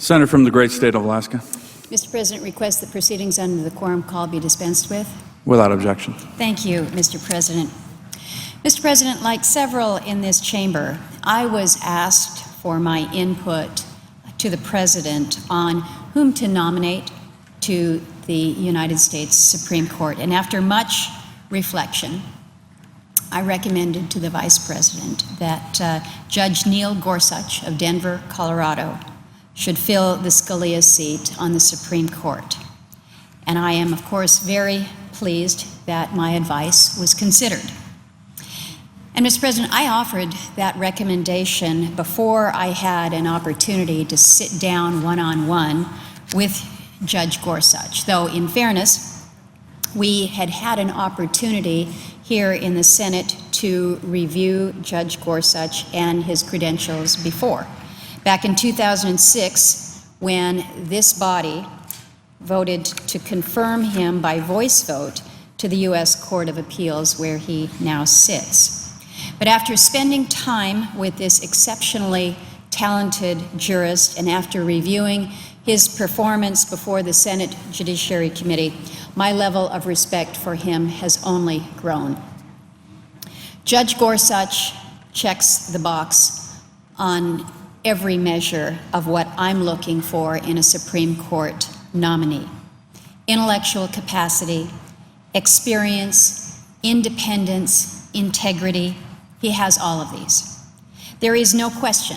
Senator from the great state of Alaska. Mr. President, request that proceedings under the quorum call be dispensed with. Without objection. Thank you, Mr. President. Mr. President, like several in this chamber, I was asked for my input to the President on whom to nominate to the United States Supreme Court. And after much reflection, I recommended to the Vice President that Judge Neil Gorsuch of Denver, Colorado, should fill the Scalia seat on the Supreme Court. And I am, of course, very pleased that my advice was considered. And Mr. President, I offered that recommendation before I had an opportunity to sit down one-on-one with Judge Gorsuch, though in fairness, we had had an opportunity here in the Senate to review Judge Gorsuch and his credentials before. Back in 2006, when this body voted to confirm him by voice vote to the U.S. Court of Appeals, where he now sits. But after spending time with this exceptionally talented jurist and after reviewing his performance before the Senate Judiciary Committee, my level of respect for him has only grown. Judge Gorsuch checks the box on every measure of what I'm looking for in a Supreme Court nominee: intellectual capacity, experience, independence, integrity. He has all of these. There is no question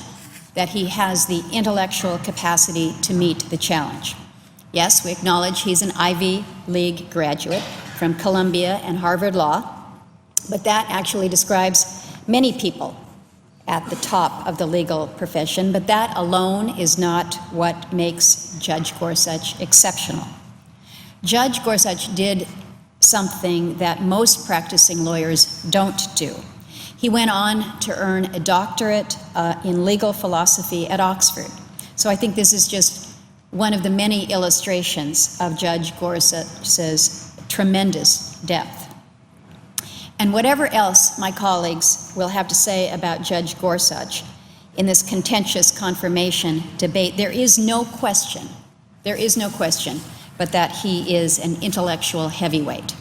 that he has the intellectual capacity to meet the challenge. Yes, we acknowledge he's an Ivy League graduate from Columbia and Harvard Law, but that actually describes many people at the top of the legal profession, but that alone is not what makes Judge Gorsuch exceptional. Judge Gorsuch did something that most practicing lawyers don't do. He went on to earn a doctorate in legal philosophy at Oxford. So I think this is just one of the many illustrations of Judge Gorsuch's tremendous depth. And whatever else my colleagues will have to say about Judge Gorsuch in this contentious confirmation debate, there is no question but that he is an intellectual heavyweight.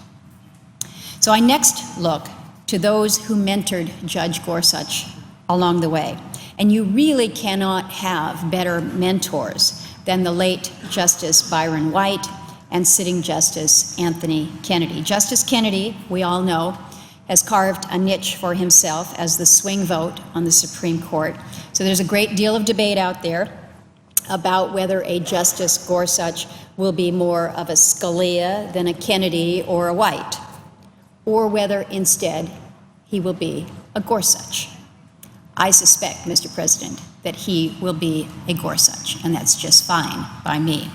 So I next look to those who mentored Judge Gorsuch along the way. And you really cannot have better mentors than the late Justice Byron White and sitting Justice Anthony Kennedy. Justice Kennedy, we all know, has carved a niche for himself as the swing vote on the Supreme Court. So there's a great deal of debate out there about whether a Justice Gorsuch will be more of a Scalia than a Kennedy or a White, or whether instead he will be a Gorsuch. I suspect, Mr. President, that he will be a Gorsuch, and that's just fine by me.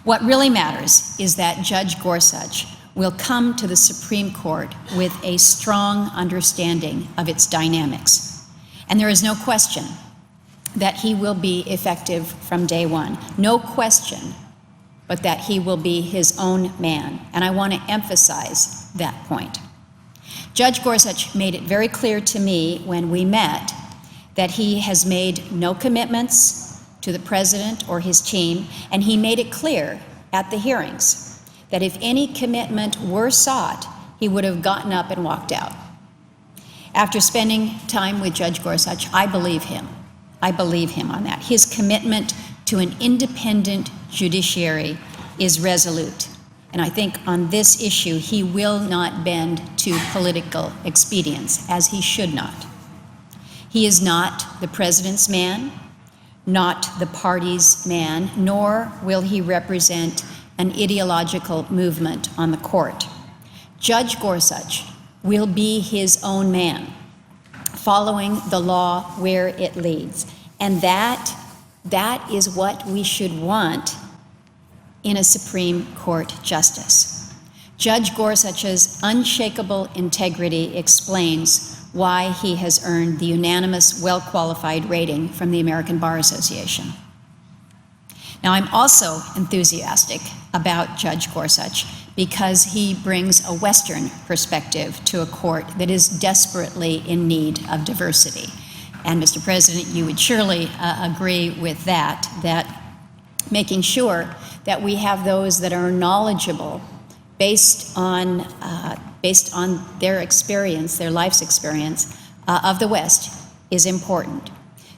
What really matters is that Judge Gorsuch will come to the Supreme Court with a strong understanding of its dynamics. And there is no question that he will be effective from day one. No question but that he will be his own man. And I want to emphasize that point. Judge Gorsuch made it very clear to me when we met that he has made no commitments to the president or his team, and he made it clear at the hearings that if any commitment were sought, he would have gotten up and walked out. After spending time with Judge Gorsuch, I believe him. I believe him on that. His commitment to an independent judiciary is resolute. And I think on this issue, he will not bend to political expedience, as he should not. He is not the president's man, not the party's man, nor will he represent an ideological movement on the court. Judge Gorsuch will be his own man, following the law where it leads. And that is what we should want in a Supreme Court justice. Judge Gorsuch's unshakable integrity explains why he has earned the unanimous, well-qualified rating from the American Bar Association. Now, I'm also enthusiastic about Judge Gorsuch because he brings a Western perspective to a court that is desperately in need of diversity. And Mr. President, you would surely agree with that making sure that we have those that are knowledgeable based on their experience, their life's experience of the West, is important.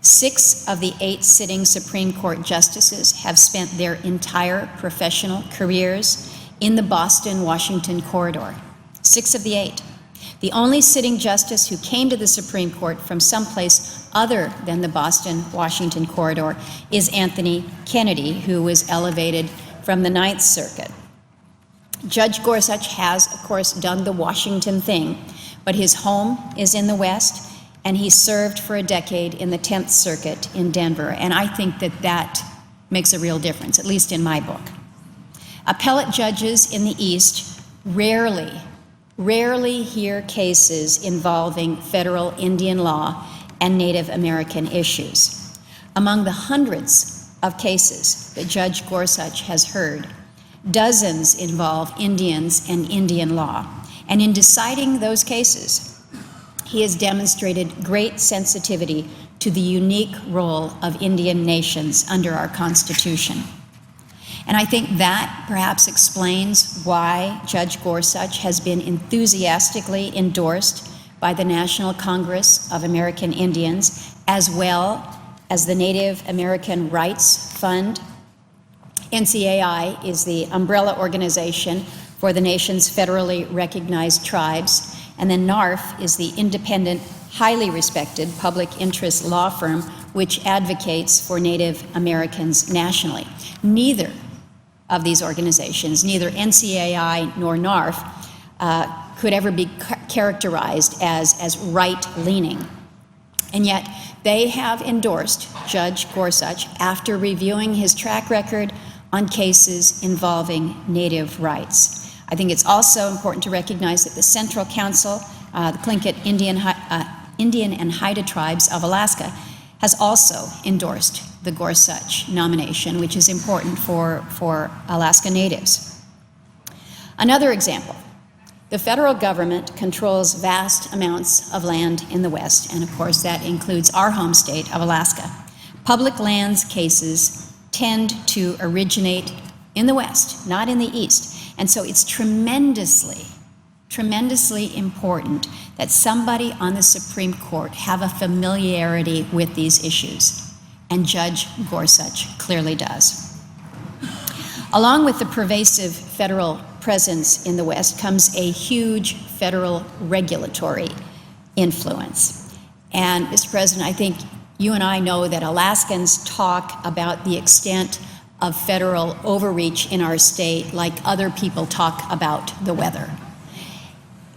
6 of the 8 sitting Supreme Court justices have spent their entire professional careers in the Boston-Washington corridor. 6 of the 8. The only sitting justice who came to the Supreme Court from someplace other than the Boston-Washington corridor is Anthony Kennedy, who was elevated from the Ninth Circuit. Judge Gorsuch has, of course, done the Washington thing, but his home is in the West, and he served for a decade in the 10th Circuit in Denver, and I think that that makes a real difference, at least in my book. Appellate judges in the East rarely hear cases involving federal Indian law and Native American issues. Among the hundreds of cases that Judge Gorsuch has heard, dozens involve Indians and Indian law. And in deciding those cases, he has demonstrated great sensitivity to the unique role of Indian nations under our Constitution. And I think that perhaps explains why Judge Gorsuch has been enthusiastically endorsed by the National Congress of American Indians, as well as the Native American Rights Fund. NCAI is the umbrella organization for the nation's federally recognized tribes, and then NARF is the independent, highly respected public interest law firm which advocates for Native Americans nationally. Neither of these organizations, neither NCAI nor NARF, could ever be characterized as right-leaning. And yet, they have endorsed Judge Gorsuch after reviewing his track record on cases involving Native rights. I think it's also important to recognize that the Central Council, the Tlingit Indian and Haida tribes of Alaska, has also endorsed the Gorsuch nomination, which is important for Alaska Natives. Another example, the federal government controls vast amounts of land in the West, and of course that includes our home state of Alaska. Public lands cases tend to originate in the West, not in the East, and so it's tremendously important that somebody on the Supreme Court have a familiarity with these issues. And Judge Gorsuch clearly does. Along with the pervasive federal presence in the West comes a huge federal regulatory influence. And, Mr. President, I think you and I know that Alaskans talk about the extent of federal overreach in our state like other people talk about the weather.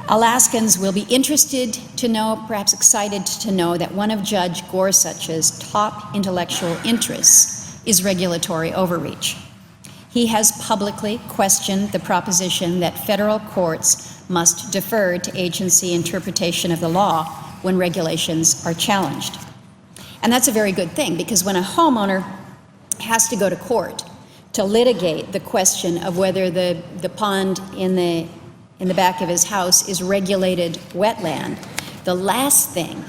Alaskans will be interested to know, perhaps excited to know, that one of Judge Gorsuch's top intellectual interests is regulatory overreach. He has publicly questioned the proposition that federal courts must defer to agency interpretation of the law when regulations are challenged. And that's a very good thing, because when a homeowner has to go to court to litigate the question of whether the pond in the back of his house is regulated wetland, the last thing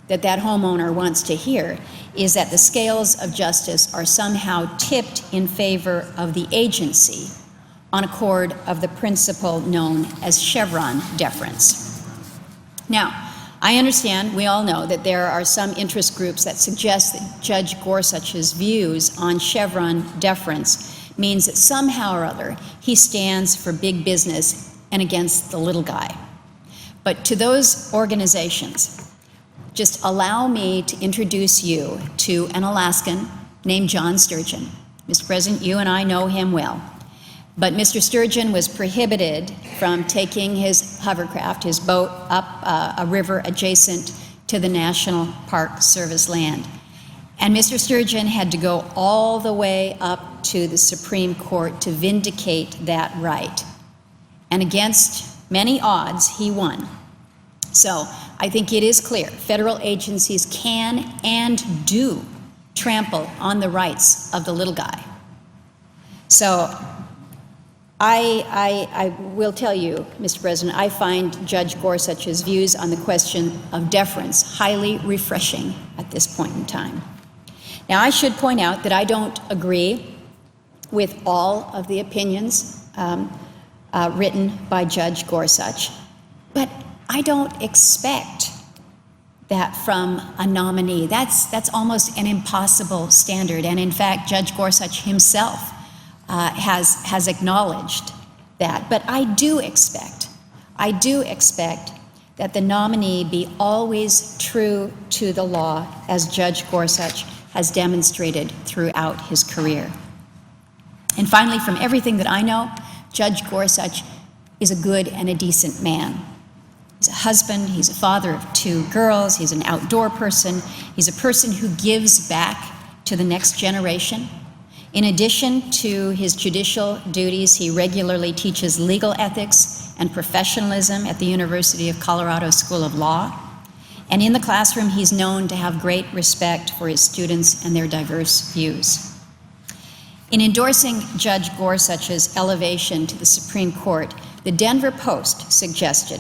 that homeowner wants to hear is that the scales of justice are somehow tipped in favor of the agency on accord of the principle known as Chevron deference. Now, I understand, we all know, that there are some interest groups that suggest that Judge Gorsuch's views on Chevron deference means that somehow or other he stands for big business and against the little guy. But to those organizations, just allow me to introduce you to an Alaskan named John Sturgeon. Mr. President, you and I know him well. But Mr. Sturgeon was prohibited from taking his hovercraft, his boat, up a river adjacent to the National Park Service land. And Mr. Sturgeon had to go all the way up to the Supreme Court to vindicate that right. And against many odds, he won. So I think it is clear federal agencies can and do trample on the rights of the little guy. So I will tell you, Mr. President, I find Judge Gorsuch's views on the question of deference highly refreshing at this point in time. Now, I should point out that I don't agree with all of the opinions written by Judge Gorsuch, but I don't expect that from a nominee. That's almost an impossible standard, and in fact, Judge Gorsuch himself has acknowledged that. But I do expect that the nominee be always true to the law, as Judge Gorsuch has demonstrated throughout his career. And finally, from everything that I know, Judge Gorsuch is a good and a decent man. He's a husband, he's a father of 2 girls, he's an outdoor person, he's a person who gives back to the next generation. In addition to his judicial duties, he regularly teaches legal ethics and professionalism at the University of Colorado School of Law. And in the classroom, he's known to have great respect for his students and their diverse views. In endorsing Judge Gorsuch's elevation to the Supreme Court, the Denver Post suggested,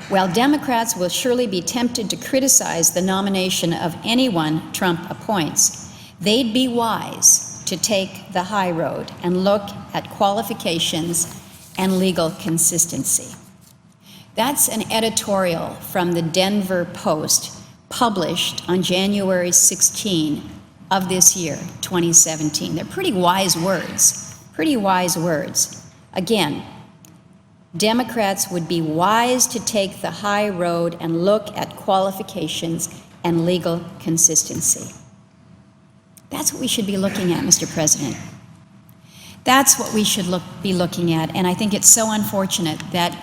while Democrats will surely be tempted to criticize the nomination of anyone Trump appoints, they'd be wise to take the high road and look at qualifications and legal consistency. That's an editorial from the Denver Post published on January 16 of this year, 2017. They're pretty wise words. Again, Democrats would be wise to take the high road and look at qualifications and legal consistency. That's what we should be looking at, Mr. President. That's what we should be looking at, and I think it's so unfortunate that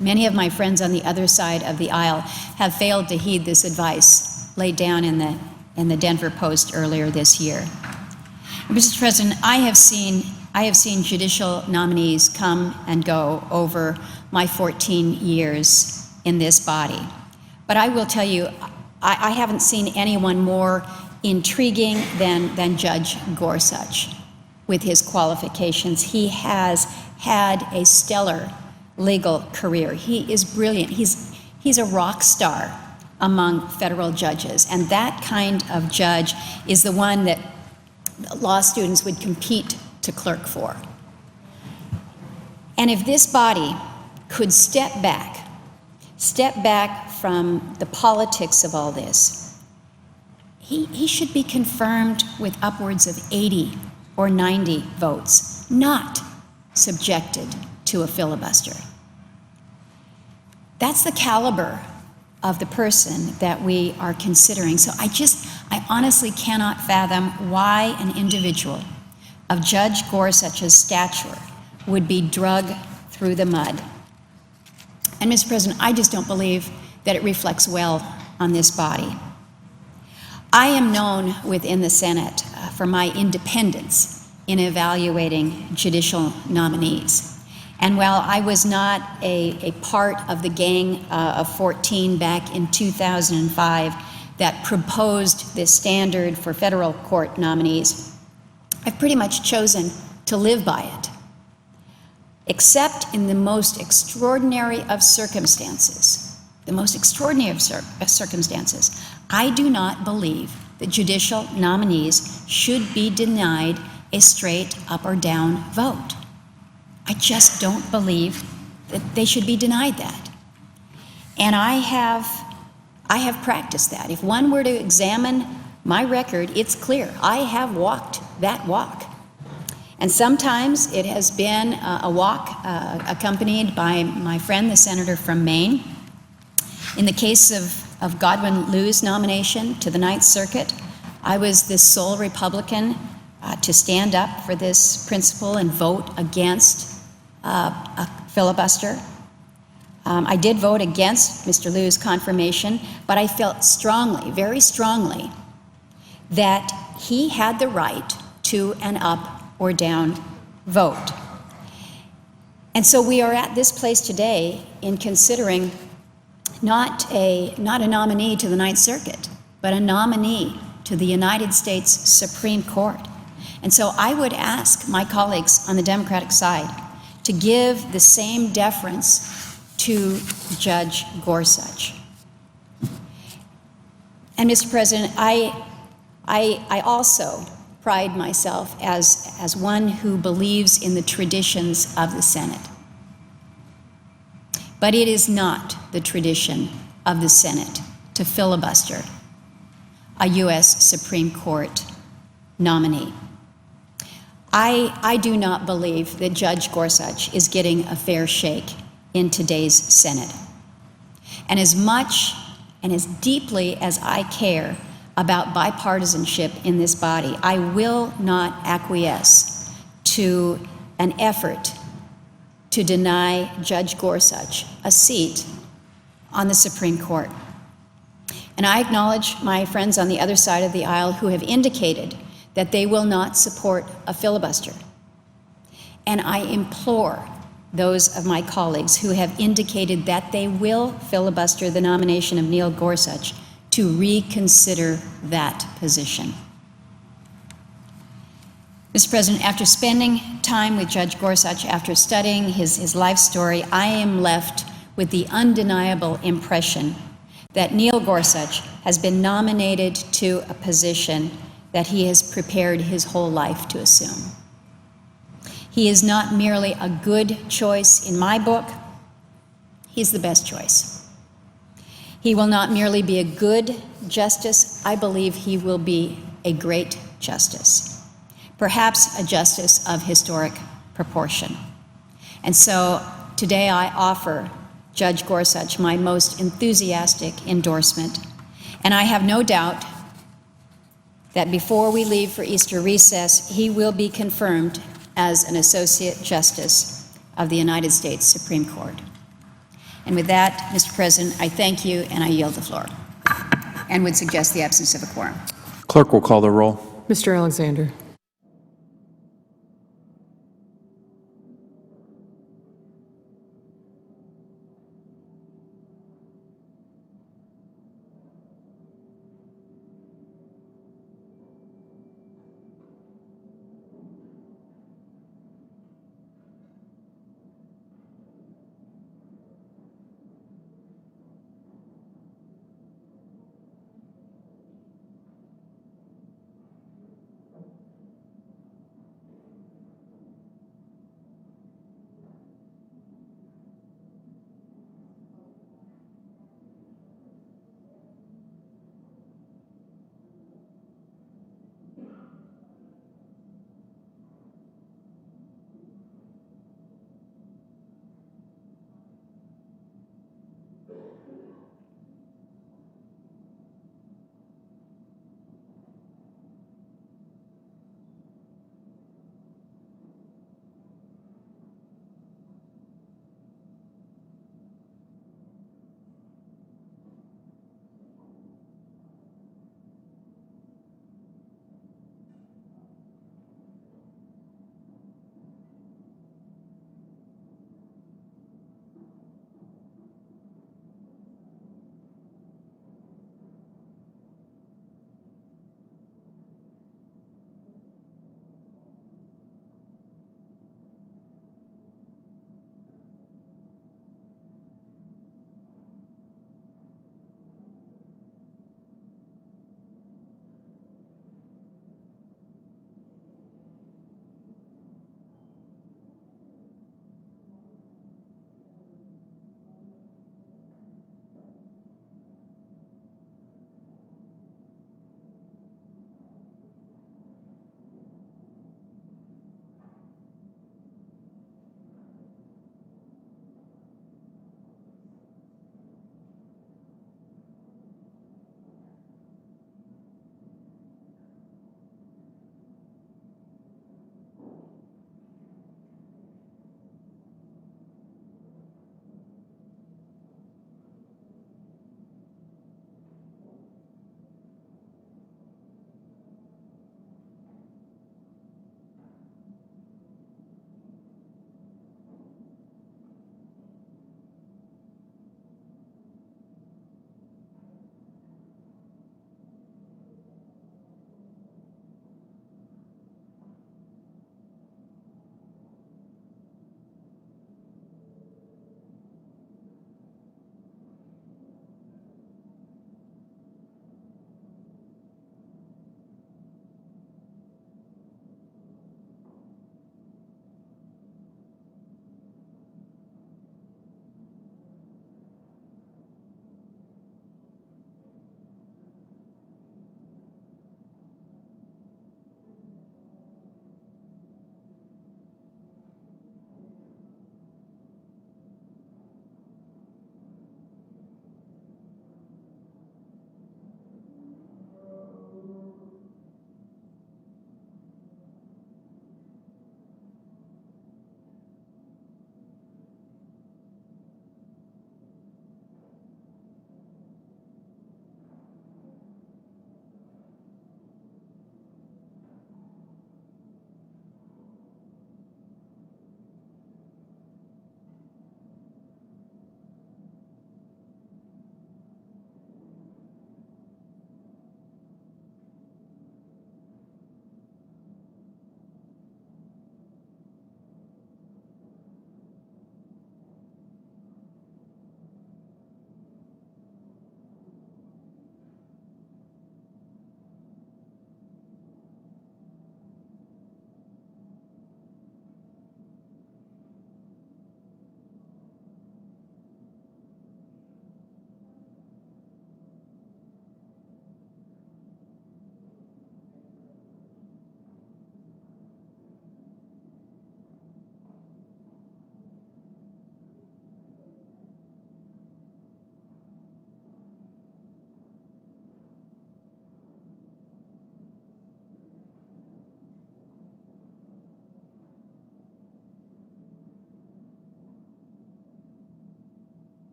many of my friends on the other side of the aisle have failed to heed this advice laid down in the Denver Post earlier this year. Mr. President, I have seen judicial nominees come and go over my 14 years in this body. But I will tell you, I haven't seen anyone more intriguing than Judge Gorsuch with his qualifications. He has had a stellar legal career. He is brilliant. He's a rock star among federal judges, and that kind of judge is the one that law students would compete to clerk for. And if this body could step back from the politics of all this, he should be confirmed with upwards of 80 or 90 votes, not subjected to a filibuster. That's the caliber of the person that we are considering. So I honestly cannot fathom why an individual of Judge Gorsuch's stature would be dragged through the mud. And Mr. President, I just don't believe that it reflects well on this body. I am known within the Senate for my independence in evaluating judicial nominees. And while I was not a part of the gang of 14 back in 2005 that proposed this standard for federal court nominees, I've pretty much chosen to live by it. Except in the most extraordinary of circumstances, I do not believe that judicial nominees should be denied a straight up or down vote. I just don't believe that they should be denied that. And I have practiced that. If one were to examine my record, it's clear. I have walked that walk. And sometimes it has been a walk accompanied by my friend, the senator from Maine. In the case of Godwin Liu's nomination to the Ninth Circuit, I was the sole Republican to stand up for this principle and vote against a filibuster. I did vote against Mr. Liu's confirmation, but I felt strongly, very strongly, that he had the right to an up or down vote. And so we are at this place today in considering not a nominee to the Ninth Circuit, but a nominee to the United States Supreme Court. And so I would ask my colleagues on the Democratic side to give the same deference to Judge Gorsuch. And Mr. President, I also pride myself as one who believes in the traditions of the Senate. But it is not the tradition of the Senate to filibuster a U.S. Supreme Court nominee. I do not believe that Judge Gorsuch is getting a fair shake in today's Senate. And as much and as deeply as I care about bipartisanship in this body, I will not acquiesce to an effort to deny Judge Gorsuch a seat on the Supreme Court. And I acknowledge my friends on the other side of the aisle who have indicated that they will not support a filibuster. And I implore those of my colleagues who have indicated that they will filibuster the nomination of Neil Gorsuch to reconsider that position. Mr. President, after spending time with Judge Gorsuch, after studying his life story, I am left with the undeniable impression that Neil Gorsuch has been nominated to a position that he has prepared his whole life to assume. He is not merely a good choice in my book, he's the best choice. He will not merely be a good justice, I believe he will be a great justice, perhaps a justice of historic proportion. And so today I offer Judge Gorsuch my most enthusiastic endorsement, and I have no doubt that before we leave for Easter recess, he will be confirmed as an Associate Justice of the United States Supreme Court. And with that, Mr. President, I thank you and I yield the floor, and would suggest the absence of a quorum. Clerk will call the roll. Mr. Alexander.